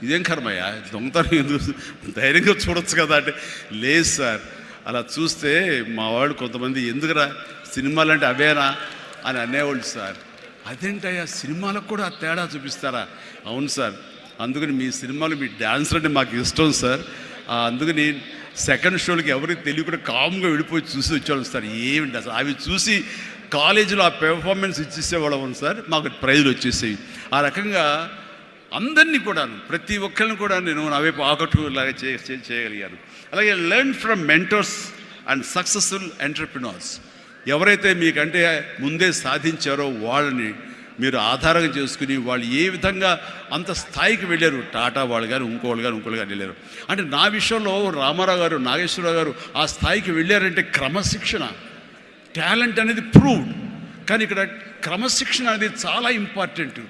ఇదేం కర్మయ్యా, దొంగతనం ఎందుకు, ధైర్యంగా చూడొచ్చు కదా అంటే, లేదు సార్ అలా చూస్తే మా వాళ్ళు కొంతమంది ఎందుకురా సినిమాలు అంటే అవేనా అని అనేవాళ్ళు సార్. అదేంటయ్యా సినిమాలకు కూడా తేడా చూపిస్తారా? అవును సార్, అందుకని మీ సినిమాలు మీ డ్యాన్సులు అంటే మాకు ఇష్టం సార్, అందుకని సెకండ్ షోలకి ఎవరికి తెలియకుండా కామ్గా వెళ్ళిపోయి చూసి వచ్చేవాళ్ళం సార్. ఏమిటి అసలు అవి చూసి కాలేజీలో ఆ పెర్ఫార్మెన్స్ ఇచ్చేసేవాళ్ళం సార్, మాకు ప్రైజులు వచ్చేసేవి. ఆ రకంగా అందరినీ కూడా ప్రతి ఒక్కరిని కూడా నేను నా వైపు ఆకట్టులాగా చేయగలిగాను. అలాగే learn from mentors and successful entrepreneurs. ఎవరైతే మీకంటే ముందే సాధించారో వాళ్ళని మీరు ఆధారంగా చేసుకుని వాళ్ళు ఏ విధంగా అంత స్థాయికి వెళ్ళారు, టాటా వాళ్ళు కానీ ఇంకోళ్ళు కానీ వెళ్ళారు. అంటే నా విషయంలో రామారావు గారు, నాగేశ్వరరావు గారు ఆ స్థాయికి వెళ్ళారంటే క్రమశిక్షణ, టాలెంట్ అనేది ప్రూవ్డ్. కానీ ఇక్కడ క్రమశిక్షణ అనేది చాలా ఇంపార్టెంట్.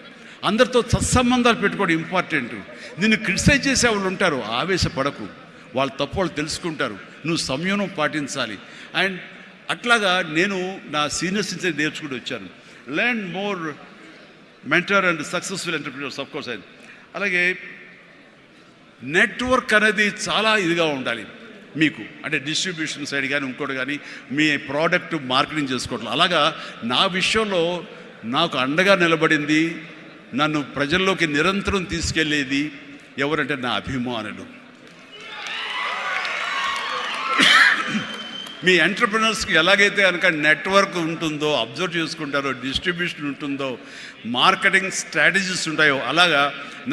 అందరితో సత్సంబంధాలు పెట్టుకోవడం ఇంపార్టెంట్. నిన్ను క్రిటిసైజ్ చేసే వాళ్ళు ఉంటారు, ఆవేశపడకు, వాళ్ళ తప్పు వాళ్ళు తెలుసుకుంటారు, నువ్వు సంయమనం పాటించాలి. అండ్ అట్లాగా నేను నా సీనియర్స్ నుంచి నేర్చుకుంటూ వచ్చాను. Learn more mentor and successful entrepreneurs of course. అలాగే నెట్వర్క్ అనేది చాలా ఇదిగా ఉండాలి మీకు, అంటే డిస్ట్రిబ్యూషన్ సైడ్ కానీ ఇంకోటి కానీ మీ ప్రోడక్ట్ మార్కెటింగ్ చేసుకోవట్లేదు. అలాగా నా విషయంలో నాకు అండగా నిలబడింది, నన్ను ప్రజల్లోకి నిరంతరం తీసుకెళ్ళేది ఎవరంటే నా అభిమానులు. మీ ఎంటర్ప్రినర్స్కి ఎలాగైతే కనుక నెట్వర్క్ ఉంటుందో, అబ్జర్వ్ చేసుకుంటారో, డిస్ట్రిబ్యూషన్ ఉంటుందో, మార్కెటింగ్ స్ట్రాటజీస్ ఉంటాయో, అలాగా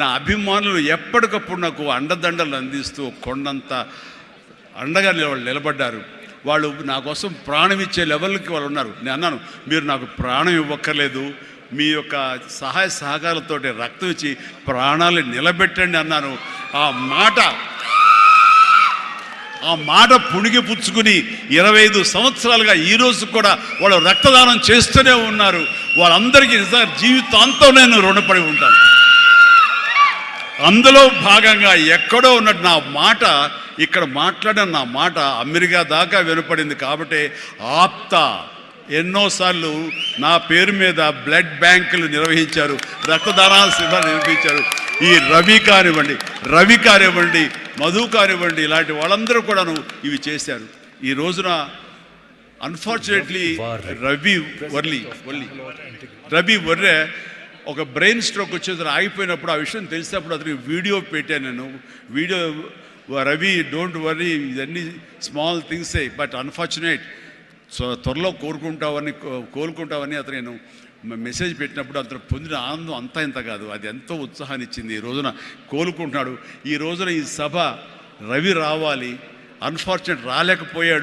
నా అభిమానులు ఎప్పటికప్పుడు నాకు అండదండలు అందిస్తూ కొండంత అండగా నిలబడ్డారు. వాళ్ళు నా కోసం ప్రాణం ఇచ్చే లెవెల్కి వాళ్ళు ఉన్నారు. నేను అన్నాను, మీరు నాకు ప్రాణం ఇవ్వక్కర్లేదు, మీ యొక్క సహాయ సహకారాలతో రక్తం ఇచ్చి ప్రాణాలు నిలబెట్టండి అన్నాను. ఆ మాట పుణిగి పుచ్చుకుని 25 సంవత్సరాలుగా ఈరోజు కూడా వాళ్ళు రక్తదానం చేస్తూనే ఉన్నారు. వాళ్ళందరికీ నిజంగా జీవితాంతం నేను రుణపడి ఉంటాను. అందులో భాగంగా ఎక్కడో ఉన్నట్టు నా మాట, ఇక్కడ మాట్లాడిన నా మాట అమెరికా దాకా వినపడింది. కాబట్టి ఆప్తా ఎన్నోసార్లు నా పేరు మీద బ్లడ్ బ్యాంకులు నిర్వహించారు, రక్తదానాల శిబిరాలు నిర్వహించారు. ఈ రవి కానివ్వండి, మధు కానివ్వండి, ఇలాంటి వాళ్ళందరూ కూడాను ఇవి చేశారు. ఈ రోజున అన్ఫార్చునేట్లీ రవి వర్రే ఒక బ్రెయిన్ స్ట్రోక్ వచ్చేసి ఆగిపోయినప్పుడు ఆ విషయం తెలిసినప్పుడు అతనికి వీడియో పెట్టాను నేను. వీడియో, రవి డోంట్ వర్రీ, ఇవన్నీ స్మాల్ థింగ్సే, బట్ అన్ఫార్చునేట్, సో త్వరలో కోలుకుంటావని అతను నేను మెసేజ్ పెట్టినప్పుడు అతను పొందిన ఆనందం అంతా ఇంత కాదు, అది ఎంతో ఉత్సాహాన్ని ఇచ్చింది. ఈ రోజున కోలుకుంటున్నాడు. ఈ రోజున ఈ సభ రవి రావాలి, అన్ఫార్చునేట్ రాలేకపోయాడు.